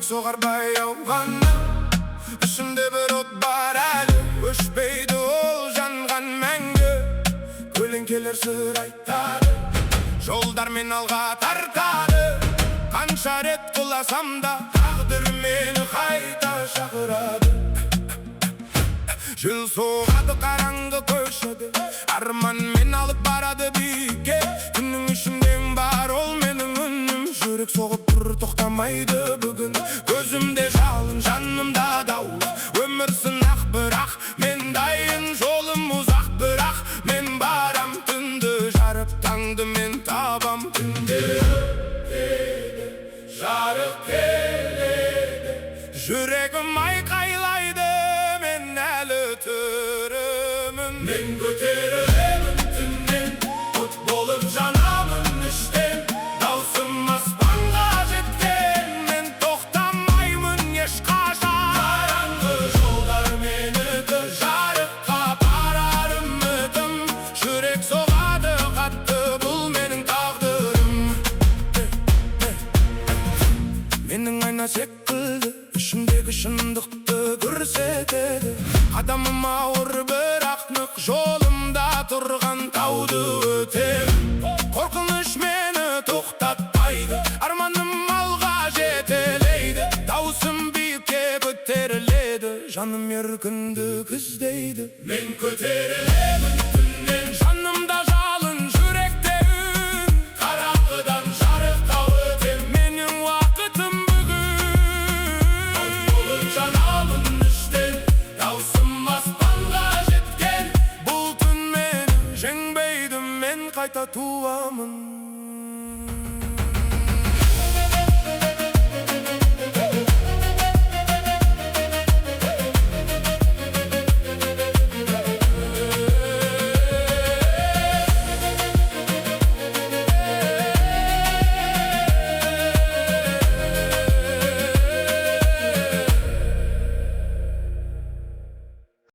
Жүрек соғар баяу ғана, ішімде бір от бар әлі. Өшпейді ол жанған мәңгі, көлеңкелер сыр айтады, жолдармен алға тартады. Қанша рет құласам да, тағдыр мені қайта шақырады. Жыл соғады, қараңғы көшеді, арманмен алып барады биікке. Күннің ішімден бар ол менің үнім, жүрек соғып тұр, тоқтамайды бүгін. Көзімде жалын, жанымда дауыл, өмір сынақ бірақ мен дайын. Жолым ұзақ бірақ мен барам, түнді жарып таңды мен табам. Түнде өтеді, жарық келеді, жүрегім айқайлайды, мен әлі түрімін. Мен көтерілемін түннен, от болып жанамын іштен. Даусым аспанға жеткен, мен тоқтамаймын ешқашан. Қараңғы жолдар мені жарыққа апарар үмітім. Жүрек соғады қатты, бұл менің тағдырым. Менің айна секілді, ішімдегі шындықты көрсетеді. Адамым ауыр бірақ нық, жолымда тұрған тауды өтем. Қорқыныш мені тоқтатпайды, арманым алға жетелейді. Даусым биікке көтеріледі, жаным еркіндік іздейді. Мен көтерілемін түннен, жанымда жалын, жүректе үн. Қараңғыдан жарыққа өтем, менің уақытым жанамын іштен. Даусым аспанға жеткен, бұл түн мені жеңбейді, мен қайта туамын.